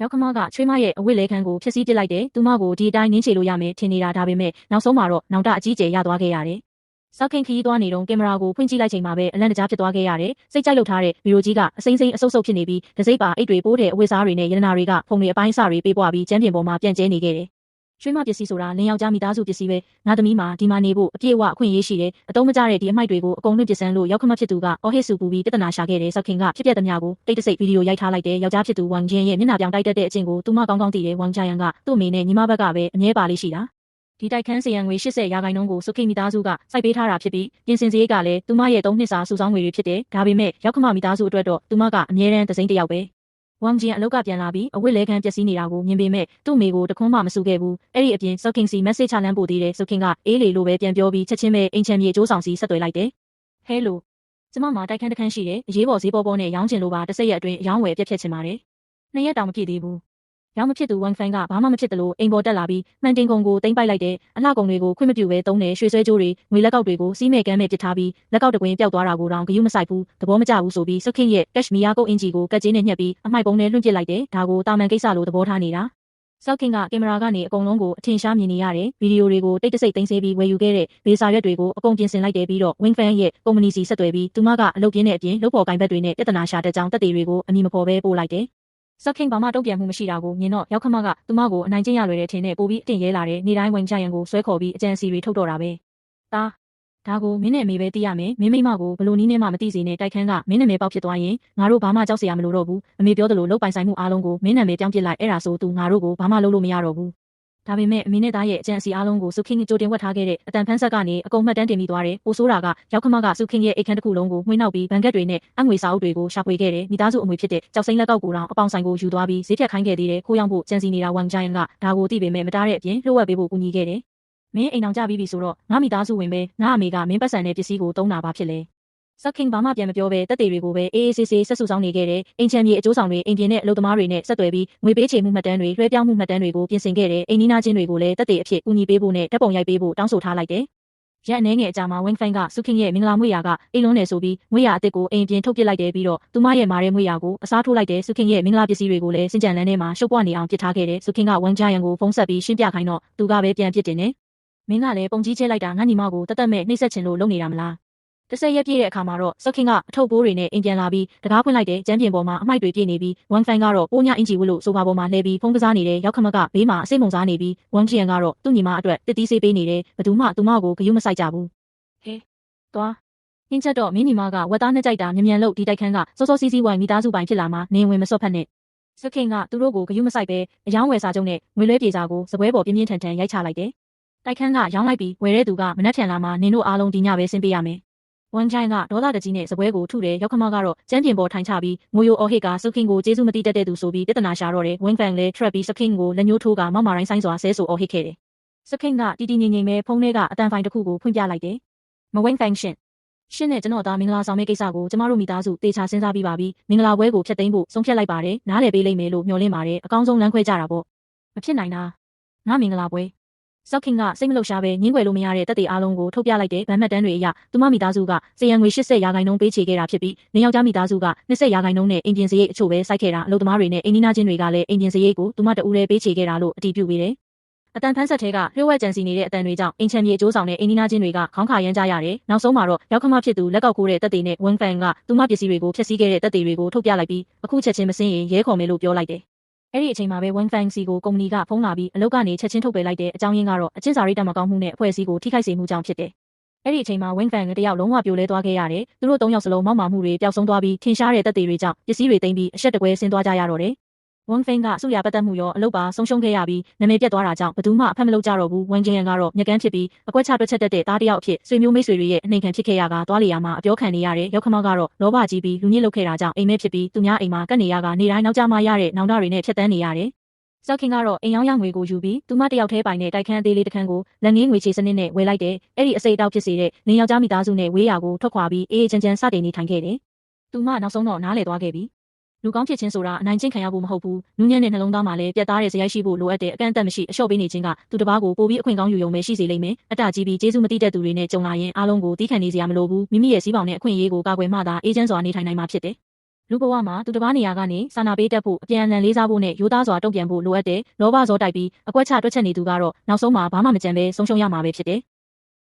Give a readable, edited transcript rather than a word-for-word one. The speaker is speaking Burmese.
ရောက်ခမကချွေးမရဲ့အဝတ်လဲခန်းကိုဖျက်ဆီးပစ်လိုက်တယ်။သူမကိုဒီအတိုင်းနင်းချလို့ရမယ်ထင်နေတာဒါပေမဲ့နောက်ဆုံးမှာတော့နောင်တအကြီးကျယ်ရသွားခဲ့ရတယ်။စောက်ခင်ခရီးသွားနေတော့ကင်မရာကိုဖွင့်ကြည့်လိုက်ချိန်မှာပဲအလန့်တကြားဖြစ်သွားခဲ့ရတယ်။စိတ်ကြိုက်လုပ်ထားတဲ့ဗီဒီယိုကြီးကအစိမ့်စိမ့်အဆုပ်ဆုပ်ဖြစ်နေပြီးဒစိမ့်ပါအိတ်တွေပိုးတဲ့အဝတ်စားတွေနဲ့ရတနာတွေကဖုံတွေအပိုင်းအစတွေပေးပွားပြီးကျန်းပြင်ပေါ်မှာပြန့်ကျဲနေခဲ့တယ်။ချွေးမပစ္စည်းဆိုတာလင်းယောက်ျားမိသားစုပစ္စည်းပဲ။ငါသမီးမှာဒီမှာနေဖို့အပြည့်အဝအခွင့်အရေးရှိတယ်။အတုံးမကျတဲ့ဒီအမိုက်တွေကိုအကုန်လွှင့်ပစ်စမ်းလို့ရောက်ခမဖြစ်သူကအော်ဟစ်ဆူပူပြီးပြဿနာရှာခဲ့တယ်။စောက်ခင်ကဖြစ်ပျက်သမျှကိုတိတ်တဆိတ်ဗီဒီယိုရိုက်ထားလိုက်တယ်။ယောက်ျားဖြစ်သူဝမ်ဂျင်ရဲ့မျက်နှာပြောင်တိုက်တတ်တဲ့အကျင့်ကိုသူမကောင်းကောင်းသိတယ်။ဝမ်ဂျာယန်ကသူ့အမေနဲ့ညီမဘက်ကပဲအမြဲပါလေးရှိတာ။ဒီတိုက်ခန်းစရန်ငွေ80%ကိုစုခိမိသားစုကစိုက်ပေးထားတာဖြစ်ပြီးပြင်ဆင်စရိတ်ကလည်းသူမရဲ့3နှစ်စာစုဆောင်းငွေတွေဖြစ်တယ်။ဒါပေမဲ့ရောက်ခမမိသားစုအတွက်တော့သူမကအမြဲတမ်းသစိမ့်တစ်ယောက်ပဲ။ဝမ်ဂျင်အလောက်ကပြန်လာပြီးအဝတ်လဲခန်းပျက်စီးနေတာကိုမြင်ပေမဲ့သူ့မိကိုတခွန်းမှမဆူခဲ့ဘူး။အဲ့ဒီအပြင်စောက်ခင်စီမက်ဆေ့ချလန်းပို့သေးတယ်။စောက်ခင်ကအေးလေလို့ပဲပြန်ပြောပြီးချက်ချင်းပဲအိမ်ချမ်းမြေအကျိုးဆောင်စီဆက်သွယ်လိုက်တယ်။ဟဲလိုကျမမှာတိုက်ခန်းတစ်ခန်းရှိတယ်။အရေးပေါ်ဈေးပေါ်ပေါ်နဲ့ရောင်းချင်လို့ပါတစ်စက်ရက်အတွင်းရောင်းဝယ်ပြက်ဖြတ်ချင်ပါတယ်။2ရက်တောင်မပြည့်သေးဘူး။ရောင်းမဖြစ်သူဝမ်ဖန်ကဘာမှမဖြစ်တယ်လို့အိမ်ပေါ်တက်လာပြီးမှန်တင်ကုန်ကိုတိမ့်ပိုက်လိုက်တယ်။အလှကုန်တွေကိုခွင့်မပြုဘဲသုံးတယ်။ရွှေဆွဲကြိုးတွေငွေလက်ကောက်တွေကိုစီးမဲ့ကမ်းမဲ့ပစ်ထားပြီးလက်ကောက်တကွင်းပျောက်သွားတာကိုတောင်ဂယုမဆိုင်ဘူး။သဘောမကျဘူးဆိုပြီးစခင်ရဲ့ကက်ရှ်မီယာကုတ်အင်ဂျီကိုကတ်ကြီးနဲ့ညှက်ပြီးအမိုက်ပုံနဲ့လွှင့်ပစ်လိုက်တယ်။ဒါကိုတာမန်ကိစ္စလို့သဘောထားနေတာ။စောက်ခင်ကကင်မရာကနေအကုန်လုံးကိုအထင်ရှားမြင်နေရတယ်။ဗီဒီယိုတွေကိုတိတ်တဆိတ်သိမ်းဆည်းပြီးဝယ်ယူခဲ့တဲ့ဘေစာရွက်တွေကိုအကုန်ပြင်ဆင်လိုက်တယ်ပြီးတော့ဝင်းဖန်ရဲ့ကုမ္ပဏီစီဆက်သွယ်ပြီးသူမကအလုပ်ပြင်းတဲ့အပြင်လုပ်ပေါ်ကိုင်ဘက်တွေနဲ့ပြဿနာရှာတဲ့ကြောင်းတက်တွေကိုအမည်မဖော်ဘဲပို့လိုက်တယ်။စောက်ခင်ဘာမှတုံ့ပြန်မှုမရှိတာကိုမြင်တော့ရောက်ခမကသူမကိုအနိုင်ကျင့်ရလွယ်တဲ့ထင်နဲ့ပိုပြီးအတင်ရဲလာတယ်။နေတိုင်းဝင်ကြရန်ကိုဆွဲခေါ်ပြီးအကြံစီတွေထုတ်တော့တာပဲ။ဒါကိုမင်းနဲ့အမေပဲသိရမယ်။မင်းမိမကိုဘလို့နီးနဲ့မှမသိစေနဲ့တိုက်ခန်းကမင်းနာမည်ပေါက်ဖြစ်သွားရင်ငါတို့ဘာမှကြောက်စရာမလိုတော့ဘူး။အမေပြောသလိုလုပ်ပိုင်ဆိုင်မှုအားလုံးကိုမင်းနာမည်ပြောင်းပစ်လိုက်အဲ့ဒါဆိုသူငါတို့ကိုဘာမှလုပ်လို့မရတော့ဘူး။ဒါပေမဲ့အမေနဲ့သားရဲ့အကြံစီအားလုံးကိုစုခင်ကြိုတင်ဝတ်ထားခဲ့တဲ့အတန်ဖန်းဆက်ကနေအကုန်မှတ်တမ်းတင်ပြီးသွားတယ်။ပိုဆိုးတာကရောက်ခမကစုခင်ရဲ့အိတ်ခန်းတစ်ခုလုံးကိုမှွေးနှောက်ပြီးဘန်ကတ်တွေနဲ့အငွေစာအုပ်တွေကိုရှာဖွေခဲ့တယ်။မိသားစုအမွေဖြစ်တဲ့ကြောက်စိမ့်လက်ကောက်ကိုတောင်အပေါင်ဆိုင်ကိုယူသွားပြီးဈေးဖြတ်ခိုင်းခဲ့သေးတယ်။ခိုးရောက်ဖို့ကြံစီနေတာဝမ်ဂျိုင်ကဒါကိုသိပေမဲ့မတားတဲ့အပြင်လှုပ်ဝက်ပေးဖို့ကူညီခဲ့တယ်။မင်းအိမ်အောင်ကြပြီးပြီဆိုတော့ငါမိသားစုဝင်ပဲငါအမေကမင်းပတ်စံတဲ့ပစ္စည်းကိုသုံးတာဘာဖြစ်လဲ။စက်ခင်ဘာမှပြန်မပြောဘဲတက်တွေကိုပဲအေးအေးဆေးဆေးဆက်ဆူဆောင်နေခဲ့တယ်။အိမ်ချမ်းမြေအကျိုးဆောင်တွေအိမ်ပြင်နဲ့အလုပ်သမားတွေနဲ့ဆက်သွယ်ပြီးငွေပေးချေမှုမှတ်တမ်းတွေလွှဲပြောင်းမှုမှတ်တမ်းတွေကိုပြင်ဆင်ခဲ့တယ်။အိမ်နီးနားချင်းတွေကိုလည်းတက်တွေအဖြစ်ကူညီပေးဖို့နဲ့ဓာတ်ပုံရိုက်ပေးဖို့တောင်းဆိုထားလိုက်တယ်။ရက်အနေငယ်အကြာမှာဝင်းဖိုင်ကစုခင်ရဲ့မင်္ဂလာမွေးရာကအိမ်လုံးနယ်ဆိုပြီးမွေးရာအစ်ကိုအိမ်ပြင်ထုတ်ပစ်လိုက်တယ်ပြီးတော့သူမရဲ့မာရဲမွေးရာကိုအစားထိုးလိုက်တယ်။စုခင်ရဲ့မင်္ဂလာပစ္စည်းတွေကိုလည်းစင်ကြံလန်းထဲမှာရှုပ်ပွားနေအောင်ပစ်ထားခဲ့တယ်။စုခင်ကဝမ်ဂျာယန်ကိုဖုန်းဆက်ပြီးရှင်းပြခိုင်းတော့သူကပဲပြန်ပစ်တင်တယ်။မင်းကလည်းပုံကြီးချဲလိုက်တာငါညီမကိုတတ်မဲ့နှိမ့်ဆက်ချင်လို့လုပ်နေတာမလား။တစ်ဆက်ရက်ပြည့်တဲ့အခါမှာတော့စက်ခင်ကအထုပ်ပိုးတွေနဲ့အိမ်ပြန်လာပြီးတကားဖွင့်လိုက်တဲ့ကျန်းပြင်ပေါ်မှာအမိုက်တွေပြည့်နေပြီးဝမ်ဖိုင်ကတော့ပိုးညအင်ဂျီဝတ်လို့ဆိုဖာပေါ်မှာလှည့်ပြီးဖုန်းကစားနေတဲ့ရောက်ခမကဘေးမှာအစိတ်မုံစားနေပြီးဝမ်ဂျီယန်ကတော့သူ့ညီမအတွက်တစ်တီးဆေးပေးနေတယ်ဘယ်သူမှသူမကိုဂယုမဆိုင်ကြဘူးဟဲ့သွားဟင်းချက်တော့မင်းညီမကဝက်သားနဲ့ကြိုက်တာမြန်လို့ဒီတိုက်ခန်းကစောစီးစီးဝိုင်မိသားစုပိုင်ဖြစ်လာမှနင်းဝင်မစော့ဖက်နဲ့စက်ခင်ကသူတို့ကိုဂယုမဆိုင်ပဲအယောင်းဝယ်စာချုပ်နဲ့ငွေလွှဲပြေစာကိုစပွဲပေါ်ပြင်းပြင်းထန်ထန်ရိုက်ချလိုက်တယ်တိုက်ခန်းကရောင်းလိုက်ပြီးဝယ်တဲ့သူကမနှက်ဖြန်လာမှနင်တို့အားလုံးဒီညပဲဆင်းပေးရမယ်ဝမ်ဂျိုင်ကဒေါသတကြီးနဲ့စပွဲကိုထုတယ်ရောက်ခမကတော့ကျန်းပြင်ပေါ်ထိုင်ချပြီးငိုယိုအော်ဟစ်ကစခင်ကိုကျေးဇူးမတိတတ်တဲ့သူဆိုပြီးပြဿနာရှာတော့တယ်ဝင်းဖန်လည်းထရက်ပြီးစခင်ကိုလက်ညှိုးထိုးကမောက်မာရိုင်းဆိုင်စွာဆဲဆိုအော်ဟစ်ခဲ့တယ်စခင်ကတီငိမ့်ပဲဖုန်းထဲကအတန်ဖိုင်တစ်ခုကိုဖွင့်ပြလိုက်တယ်မဝင်းဖန်ရှင်နဲ့ကျွန်တော်သားမင်္ဂလာဆောင်မဲ့ကိစ္စကိုကျမတို့မိသားစုတေချာစဉ်းစားပြီးပါပြီမင်္ဂလာပွဲကိုဖျက်သိမ်းဖို့ဆုံးဖြတ်လိုက်ပါတယ်နားလည်ပေးလိမ့်မယ်လို့မျှော်လင့်ပါတယ်အကောင်းဆုံးလမ်းခွဲကြတာပေါ့မဖြစ်နိုင်တာငါမင်္ဂလာပွဲစောက်ခင်ကစိတ်မလှုပ်ရှားပဲငင်းွယ်လို့မရတဲ့တက်တွေအားလုံးကိုထုတ်ပြလိုက်တဲ့ဗန်မှတ်တန်းတွေအရသူမမိသားစုကစရန်ငွေ80%ပေးချေခဲ့တာဖြစ်ပြီးလင်းယောက်ျားမိသားစုက20%နဲ့အိမ်ပြင်စရိတ်အချို့ပဲစိုက်ခဲ့တာအလုပ်သမားတွေနဲ့အိမ်နီးနားချင်းတွေကလည်းအိမ်ပြင်စရိတ်ကိုသူမတအူးလဲပေးချေခဲ့တာလို့အတည်ပြုပေးတယ်အတန်ဖန်းဆက်ထဲကလျှို့ဝှက်ကြံစီနေတဲ့အတန်တွေကြောင့်အိမ်ချမ်းမြေအကျိုးဆောင်တဲ့အိမ်နီးနားချင်းတွေကခေါင်းခါရမ်းကြရတယ်။နောက်ဆုံးမှာတော့ရောက်ခမဖြစ်သူလက်ကောက်ကိုတဲ့တက်တွေနဲ့ဝမ်ဖန်ကသူမပစ္စည်းတွေကိုဖျက်ဆီးခဲ့တဲ့တက်တွေကိုထုတ်ပြလိုက်ပြီးအခုချက်ချင်းမစင်းရင်ရဲခေါ်မယ်လို့ပြောလိုက်တယ်။အဲ့ဒီအချိန်မှာပဲဝမ်ဖန်စီကိုကုမ္ပဏီကဖုန်းလာပြီးအလုပ်ကနေချက်ချင်းထုတ်ပယ်လိုက်တဲ့အကြောင်းရင်းကတော့အကျင့်စာရိတ္တမကောင်းမှုနဲ့အဖွဲ့အစည်းကိုထိခိုက်စေမှုကြောင့်ဖြစ်တယ်။အဲ့ဒီအချိန်မှာဝမ်ဖန်ကတယောက်လုံးဝပြိုလဲသွားခဲ့ရတယ်။သူတို့၃ယောက်စလုံးမောက်မာမှုတွေပျောက်ဆုံးသွားပြီးထင်ရှားတဲ့တက်တွေကြောင့်ပစ္စည်းတွေသိမ်းပြီးအဆက်တကွဲဆင်းသွားကြရတော့တယ်။ဝမ်ဖန်ကစုရပတ်သက်မှုရောအလုပ်ပါဆုံးရှုံးခဲ့ရပြီးနာမည်ပြတ်သွားတာကြောင့်ဘယ်သူမှအဖက်မလုပ်ကြတော့ဘူးဝမ်ဂျင်ယန်ကတော့ညကန်းဖြစ်ပြီးအကွက်ချတွက်ချက်တတ်တဲ့သားတစ်ယောက်အဖြစ်ဆွေမျိုးမိတ်ဆွေတွေရဲ့အနှိမ်ခံဖြစ်ခဲ့ရကသွားလေရမှာအပြောခံနေရတယ်ရောက်ခမကတော့လောဘကြီးပြီးလူညစ်လုပ်ခဲ့တာကြောင့်အိမ်မဲဖြစ်ပြီးသူများအိမ်မှာကတ်နေရကနေတိုင်းနောက်ကျမှရတဲ့နောင်တတွေနဲ့ဖြတ်တန်းနေရတယ်စောက်ခင်ကတော့အိမ်ရောင်းရငွေကိုယူပြီးသူမတယောက်ထဲပိုင်တဲ့တိုက်ခန်းအသေးလေးတစ်ခန်းကိုလက်ငင်းငွေချေစနစ်နဲ့ဝယ်လိုက်တယ်အဲ့ဒီအစိတ်အတောက်ဖြစ်စေတဲ့လင်းယောက်ျားမိသားစုနဲ့ဝေးရာကိုထွက်ခွာပြီးအေးချမ်းစတင်နေထိုင်ခဲ့တယ်သူမနောက်ဆုံးတော့နားလည်သွားခဲ့ပြီလူကောင်းဖြစ်ခြင်းဆိုတာအနိုင်ကျင့်ခံရဖို့မဟုတ်ဘူးနူးညံ့တဲ့နှလုံးသားမှာလည်းပြတ်သားတဲ့ဇယိုက်ရှိဖို့လိုအပ်တဲ့အကန့်အသတ်မရှိအလျှော့ပေးနေခြင်းကသူတစ်ပါးကိုပိုပြီးအခွင့်ကောင်းယူရုံပဲရှိစေလိမ့်မယ်အတ္တကြီးပြီးကျေးဇူးမတိတဲ့သူတွေနဲ့ကြုံလာရင်အားလုံးကိုတီးခံနေစရာမလိုဘူးမိမိရဲ့စည်းပေါင်နဲ့အခွင့်အရေးကိုကာကွယ်မှသာအေးချမ်းစွာနေထိုင်နိုင်မှာဖြစ်တယ် လူဘဝမှာသူတစ်ပါးနေရာကနေစာနာပေးတတ်ဖို့အပြန်အလှန်လေးစားဖို့နဲ့ရိုးသားစွာတုံ့ပြန်ဖို့လိုအပ်တယ်လောဘဇောတိုက်ပြီးအကွက်ချတွက်ချက်နေသူကတော့နောက်ဆုံးမှာဘာမှမကြံပဲဆုံးရှုံးရမှာပဲဖြစ်တယ်